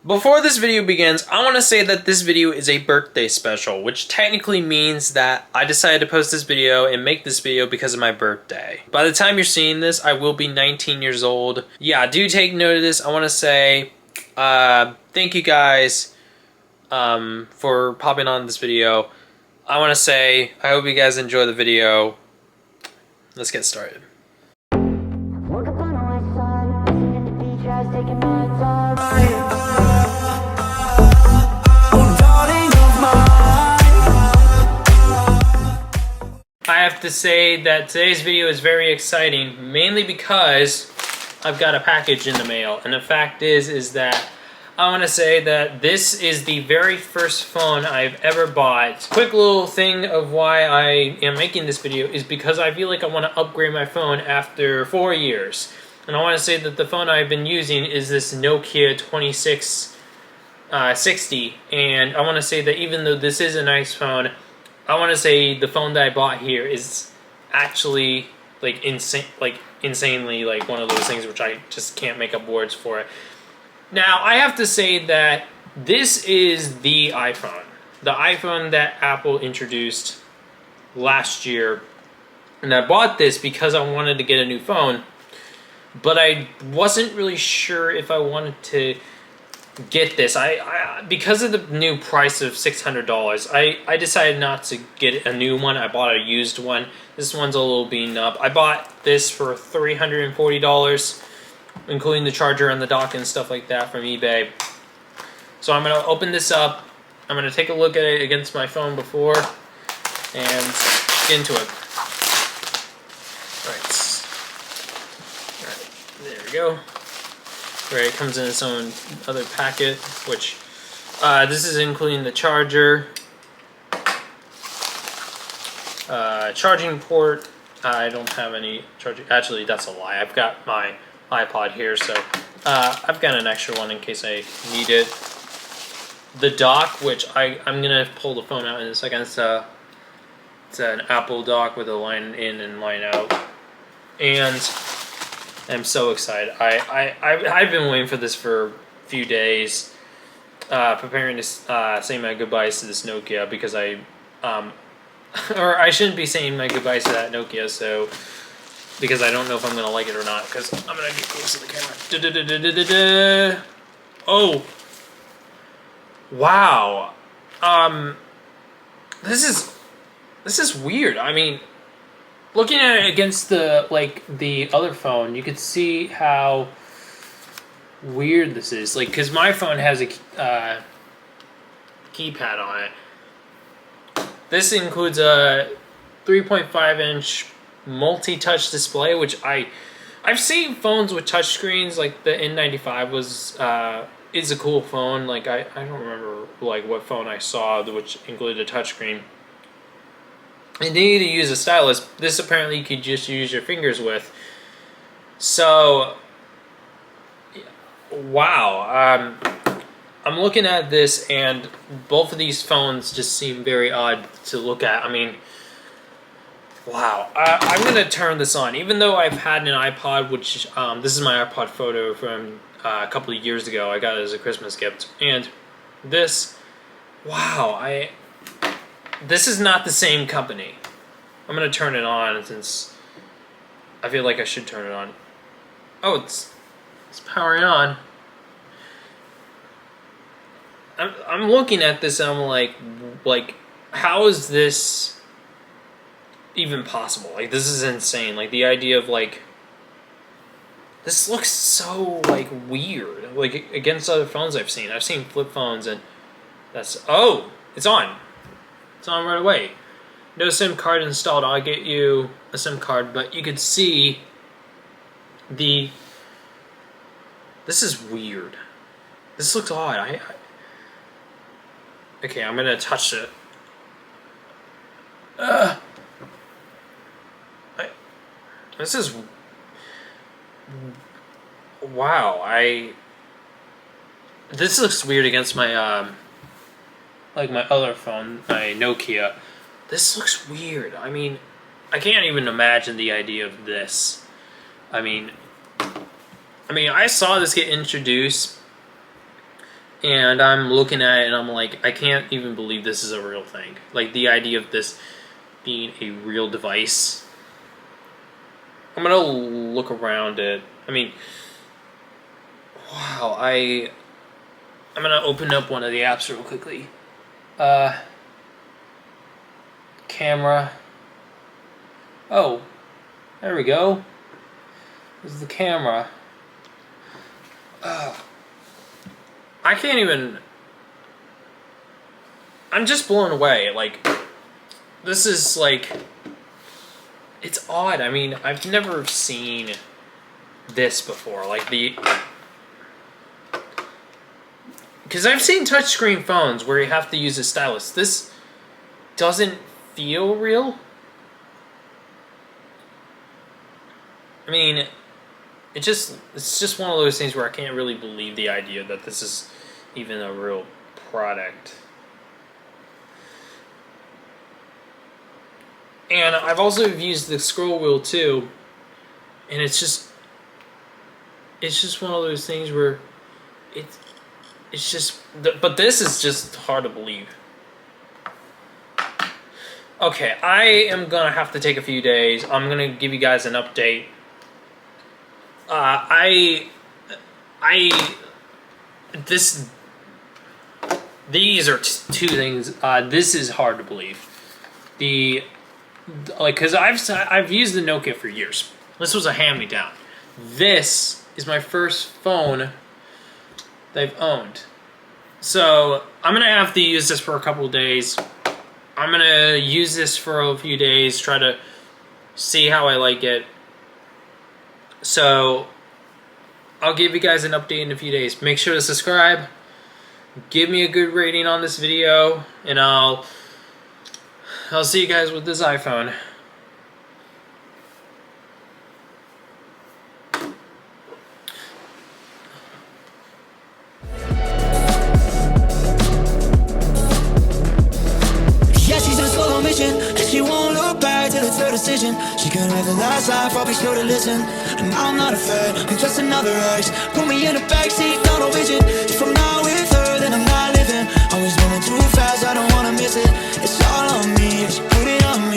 Before this video begins, I want to say that this video is a birthday special, which technically means that I decided to post this video and make this video because of my birthday. By the time you're seeing this, I will be 19 years old. Yeah, do take note of this. I want to say thank you guys for popping on this video. I want to say I hope you guys enjoy the video. Let's get started. I have to say that today's video is very exciting, mainly because I've got a package in the mail, and the fact is that I want to say that this is the very first phone I've ever bought. Quick little thing of why I am making this video is because I feel like I want to upgrade my phone after 4 years. And I want to say that the phone I've been using is this Nokia 2660, and I want to say that even though this is a nice phone, I want to say the phone that I bought here is actually insanely like one of those things which I just can't make up words for it. Now, I have to say that this is the iPhone that Apple introduced last year, and I bought this because I wanted to get a new phone, but I wasn't really sure if I wanted to get this. Because of the new price of $600, I decided not to get a new one. I bought a used one. This one's a little beaten up. I bought this for $340, including the charger and the dock and stuff like that from eBay. So I'm going to open this up. I'm going to take a look at it against my phone before and get into it. Alright, there we go. Right, it comes in its own other packet, which this is including the charger, charging port. I don't have any charging. Actually, that's a lie. I've got my iPod here, so I've got an extra one in case I need it. The dock, which I'm gonna pull the phone out in a second. It's an Apple dock with a line in and line out, and I'm so excited. I've been waiting for this for a few days, preparing to say my goodbyes to this Nokia because or I shouldn't be saying my goodbyes to that Nokia, so because I don't know if I'm gonna like it or not. Because I'm gonna get close to the camera. Oh, wow. This is weird. I mean, looking at it against the other phone, you could see how weird this is. Like, because my phone has a keypad on it. This includes a 3.5-inch multi-touch display, which I've seen phones with touch screens. Like the N95 is a cool phone. Like I don't remember like what phone I saw which included a touchscreen. And they need to use a stylus. This apparently you could just use your fingers with. So, wow. I'm looking at this, and both of these phones just seem very odd to look at. I mean, wow. I'm going to turn this on. Even though I've had an iPod, which this is my iPod photo from a couple of years ago. I got it as a Christmas gift. And this, wow, this is not the same company. I'm going to turn it on since I feel like I should turn it on. Oh, it's powering on. I'm looking at this and I'm like, how is this even possible? Like, this is insane. Like, the idea of, like, this looks so, like, weird. Like, against other phones I've seen. I've seen flip phones and oh, it's on. It's on right away. No SIM card installed. I'll get you a SIM card, but you could see this is weird. This looks odd. Okay, I'm gonna touch it. This is wow. This looks weird against my like my other phone, my Nokia. This looks weird. I mean, I can't even imagine the idea of this. I mean, I saw this get introduced and I'm looking at it and I'm like, I can't even believe this is a real thing. Like, the idea of this being a real device. I'm gonna look around it. I mean, wow, I'm gonna open up one of the apps real quickly. Camera. Oh, there we go. This is the camera. I can't even. I'm just blown away. Like, this is like. It's odd. I mean, I've never seen this before. Like, because I've seen touchscreen phones where you have to use a stylus. This doesn't feel real. I mean, it's just one of those things where I can't really believe the idea that this is even a real product. And I've also used the scroll wheel too, and it's just one of those things where it's just, but this is just hard to believe. Okay, I am gonna have to take a few days. I'm gonna give you guys an update. These are two things. This is hard to believe. Because I've used the Nokia for years. This was a hand-me-down. This is my first phone that I've owned. So I'm gonna have to use this for a couple of days. I'm gonna use this for a few days, try to see how I like it. So I'll give you guys an update in a few days. Make sure to subscribe, give me a good rating on this video, and I'll see you guys with this iPhone. Yeah, she's in slow motion, and she won't look back till it's her decision. She could have the last life, I'll be sure to listen. And I'm not afraid, I'm just another ex. Put me in the backseat, no vision. If I'm not with her, then I'm not living. Always running too fast, I don't wanna miss it. It's all on me, she put it on me.